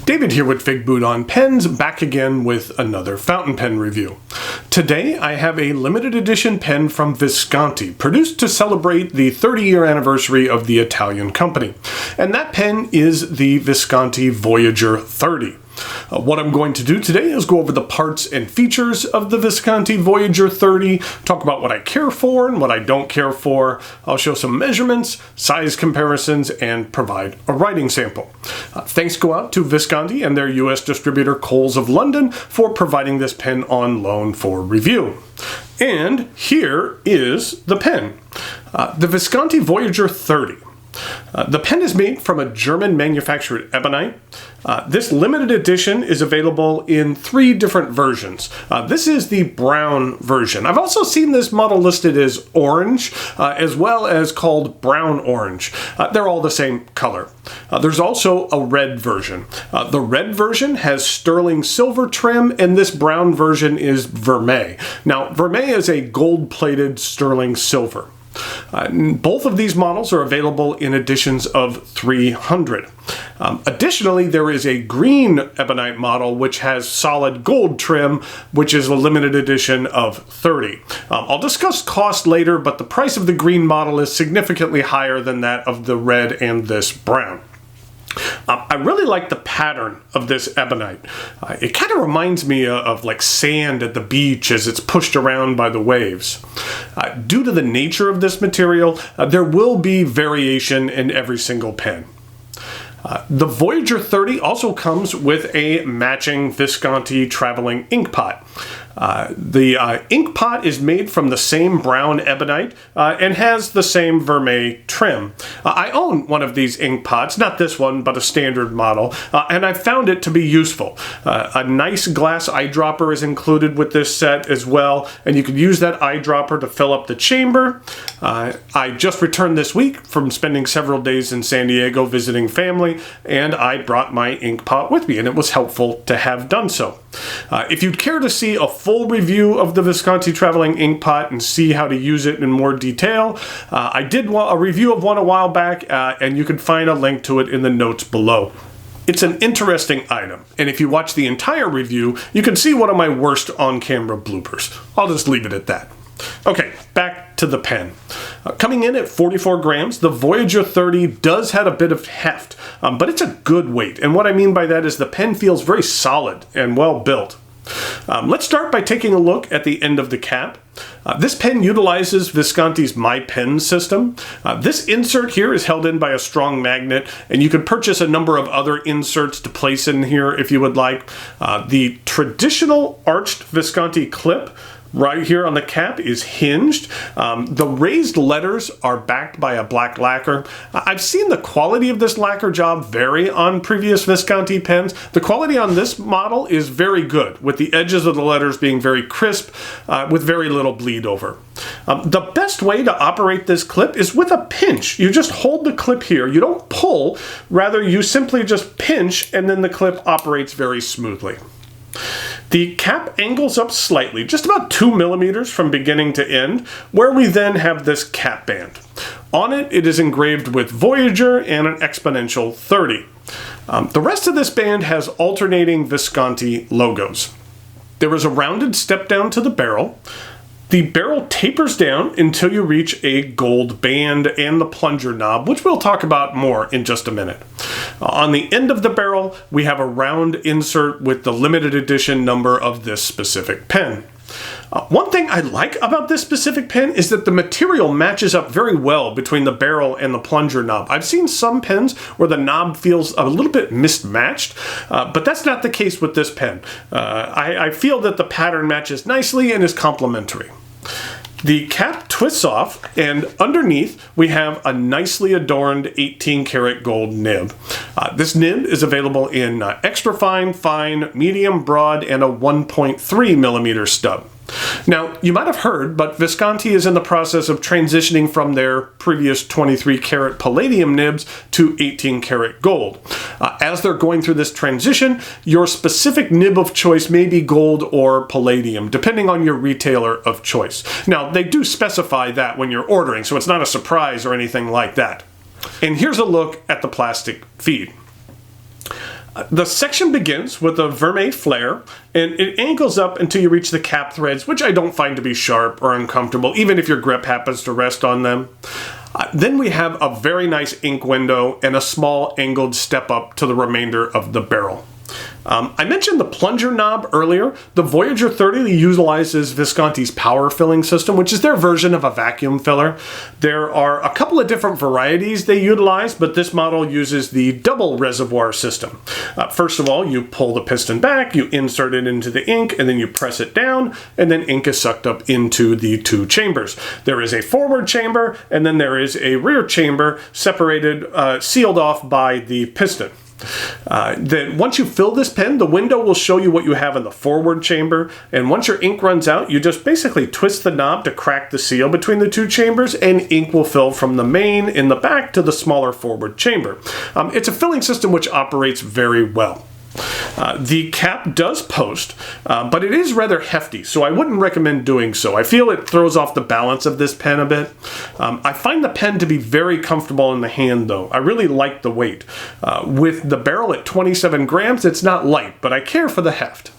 David here with Figboot on Pens, back again with another fountain pen review. Today I have a limited edition pen from Visconti, produced to celebrate the 30-year anniversary of the Italian company. And that pen is the Visconti Voyager 30. What I'm going to do today is go over the parts and features of the Visconti Voyager 30, talk about what I care for and what I don't care for. I'll show some measurements, size comparisons, and provide a writing sample. Thanks go out to Visconti and their US distributor Coles of London for providing this pen on loan for review. And here is the pen, the Visconti Voyager 30. The pen is made from a German manufactured ebonite. This limited edition is available in 3 different versions. This is the brown version. I've also seen this model listed as orange, as well as called brown orange. They're all the same color. There's also a red version. The red version has sterling silver trim, and this brown version is vermeil. Now, vermeil is a gold-plated sterling silver. Both of these models are available in editions of 300. Additionally, there is a green ebonite model which has solid gold trim, which is a limited edition of 30. I'll discuss cost later, but the price of the green model is significantly higher than that of the red and this brown. I really like the pattern of this ebonite. It kind of reminds me of like sand at the beach as it's pushed around by the waves. Due to the nature of this material, there will be variation in every single pen. The Voyager 30 also comes with a matching Visconti traveling ink pot. The ink pot is made from the same brown ebonite and has the same vermeil trim. I own one of these ink pots, not this one, but a standard model, and I found it to be useful. A nice glass eyedropper is included with this set as well, and you can use that eyedropper to fill up the chamber. I just returned this week from spending several days in San Diego visiting family, and I brought my ink pot with me, and it was helpful to have done so. If you'd care to see a full review of the Visconti traveling ink pot and see how to use it in more detail, I did a review of one a while back, and you can find a link to it in the notes below. It's an interesting item, and if you watch the entire review, you can see one of my worst on-camera bloopers. I'll just leave it at that. Okay, back to the pen. Coming in at 44 grams, the Voyager 30 does have a bit of heft, but it's a good weight, and what I mean by that is the pen feels very solid and well built. Let's start by taking a look at the end of the cap. This pen utilizes Visconti's My Pen system. This insert here is held in by a strong magnet, and you can purchase a number of other inserts to place in here if you would like. The traditional arched Visconti clip right here on the cap is hinged. The raised letters are backed by a black lacquer. I've seen the quality of this lacquer job vary on previous Visconti pens. The quality on this model is very good, with the edges of the letters being very crisp, with very little bleed over. The best way to operate this clip is with a pinch. You just hold the clip here. You don't pull, rather you simply just pinch, and then the clip operates very smoothly. The cap angles up slightly, just about 2 millimeters from beginning to end, where we then have this cap band. On it, it is engraved with Voyager and an exponential 30. The rest of this band has alternating Visconti logos. There is a rounded step down to the barrel. The barrel tapers down until you reach a gold band and the plunger knob, which we'll talk about more in just a minute. On the end of the barrel, we have a round insert with the limited edition number of this specific pen. One thing I like about this specific pen is that the material matches up very well between the barrel and the plunger knob. I've seen some pens where the knob feels a little bit mismatched, but that's not the case with this pen. I feel that the pattern matches nicely and is complementary. The cap twists off, and underneath we have a nicely adorned 18 karat gold nib. This nib is available in extra fine, fine, medium, broad, and a 1.3 millimeter stub. Now, you might have heard, but Visconti is in the process of transitioning from their previous 23 karat palladium nibs to 18 karat gold. As they're going through this transition, your specific nib of choice may be gold or palladium, depending on your retailer of choice. Now, they do specify that when you're ordering, so it's not a surprise or anything like that. And here's a look at the plastic feed. The section begins with a vermeil flare, and it angles up until you reach the cap threads, which I don't find to be sharp or uncomfortable, even if your grip happens to rest on them. Then we have a very nice ink window and a small angled step up to the remainder of the barrel. I mentioned the plunger knob earlier. The Voyager 30 utilizes Visconti's power filling system, which is their version of a vacuum filler. There are a couple of different varieties they utilize, but this model uses the double reservoir system. First of all, you pull the piston back, you insert it into the ink, and then you press it down, and then ink is sucked up into the two chambers. There is a forward chamber, and then there is a rear chamber separated, sealed off by the piston. Then once you fill this pen, the window will show you what you have in the forward chamber, and once your ink runs out, you just basically twist the knob to crack the seal between the two chambers, and ink will fill from the main in the back to the smaller forward chamber. It's a filling system which operates very well. The cap does post, but it is rather hefty, so I wouldn't recommend doing so. I feel it throws off the balance of this pen a bit. I find the pen to be very comfortable in the hand, though. I really like the weight. With the barrel at 27 grams, it's not light, but I care for the heft.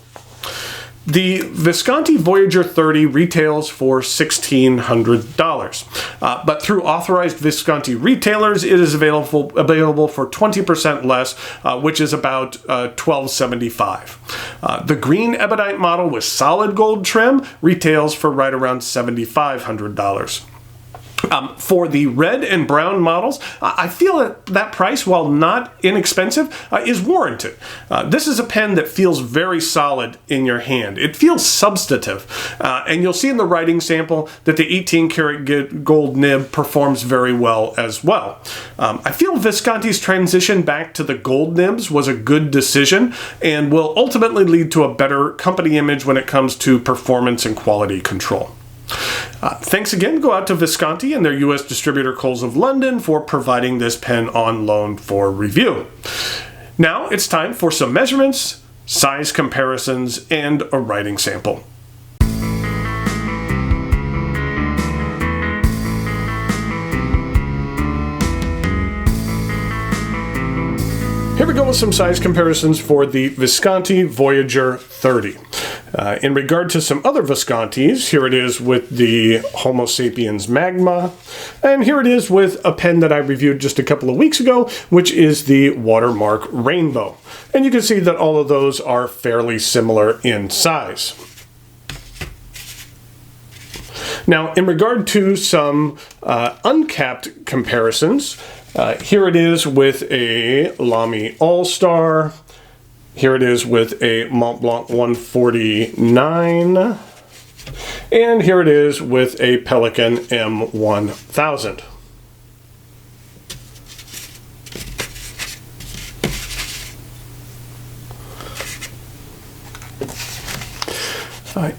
The Visconti Voyager 30 retails for $1,600, but through authorized Visconti retailers, it is available for 20% less, which is about $1,275. The green ebonite model with solid gold trim retails for right around $7,500. For the red and brown models, I feel that price, while not inexpensive, is warranted. This is a pen that feels very solid in your hand. It feels substantive, and you'll see in the writing sample that the 18-karat gold nib performs very well as well. I feel Visconti's transition back to the gold nibs was a good decision and will ultimately lead to a better company image when it comes to performance and quality control. Thanks again go out to Visconti and their U.S. distributor Coles of London for providing this pen on loan for review. Now it's time for some measurements, size comparisons, and a writing sample. Here we go with some size comparisons for the Visconti Voyager 30. In regard to some other Viscontis, here it is with the Homo sapiens Magma, and here it is with a pen that I reviewed just a couple of weeks ago, which is the Watermark Rainbow. And you can see that all of those are fairly similar in size. Now, in regard to some uncapped comparisons, here it is with a Lamy All-Star. Here it is with a Mont Blanc 149. And here it is with a Pelikan M1000.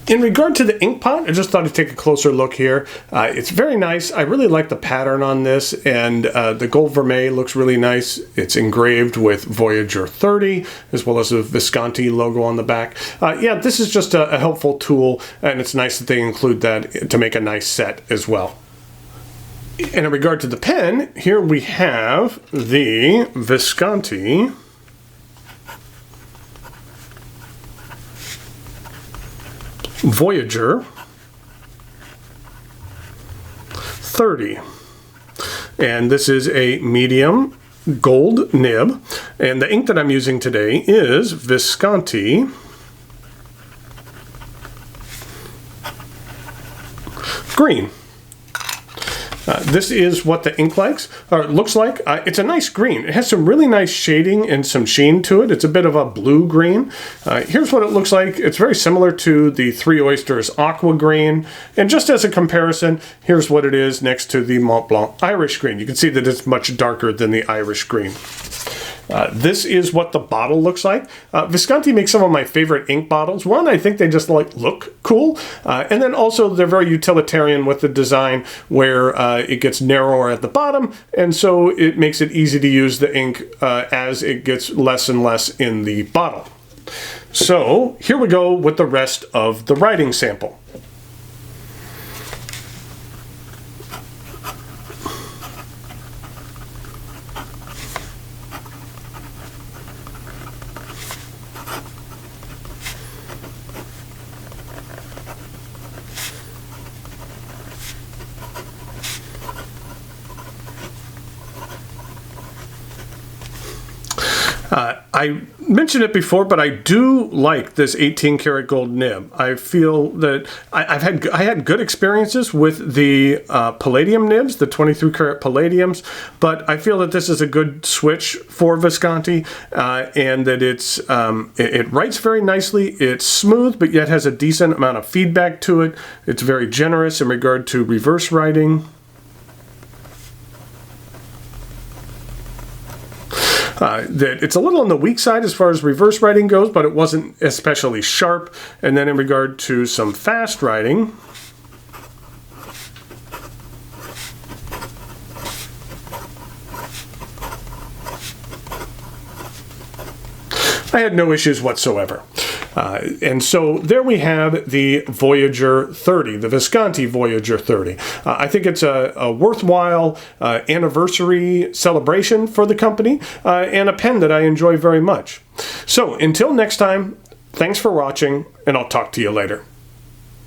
In regard to the ink pot, I just thought I'd take a closer look here. It's very nice. I really like the pattern on this, and the gold vermeil looks really nice. It's engraved with Voyager 30, as well as a Visconti logo on the back. Yeah, this is just a helpful tool, and it's nice that they include that to make a nice set as well. And in regard to the pen, here we have the Visconti Voyager 30, and this is a medium gold nib, and the ink that I'm using today is Visconti Green. This is what the ink looks like. It's a nice green. It has some really nice shading and some sheen to it. It's a bit of a blue green. Here's what it looks like. It's very similar to the Three Oysters Aqua Green. And just as a comparison, here's what it is next to the Mont Blanc Irish Green. You can see that it's much darker than the Irish Green. This is what the bottle looks like. Visconti makes some of my favorite ink bottles. One, I think they just look cool. And then also they're very utilitarian with the design where it gets narrower at the bottom, and so it makes it easy to use the ink as it gets less and less in the bottle. So here we go with the rest of the writing sample. I mentioned it before, but I do like this 18 karat gold nib. I feel that I had good experiences with the palladium nibs, the 23 karat palladiums, but I feel that this is a good switch for Visconti, and that it writes very nicely. It's smooth, but yet has a decent amount of feedback to it. It's very generous in regard to reverse writing. That it's a little on the weak side as far as reverse writing goes, but it wasn't especially sharp. And then in regard to some fast writing, I had no issues whatsoever. And so there we have the Voyager 30, the Visconti Voyager 30. I think it's a worthwhile anniversary celebration for the company, and a pen that I enjoy very much. So until next time, thanks for watching, and I'll talk to you later.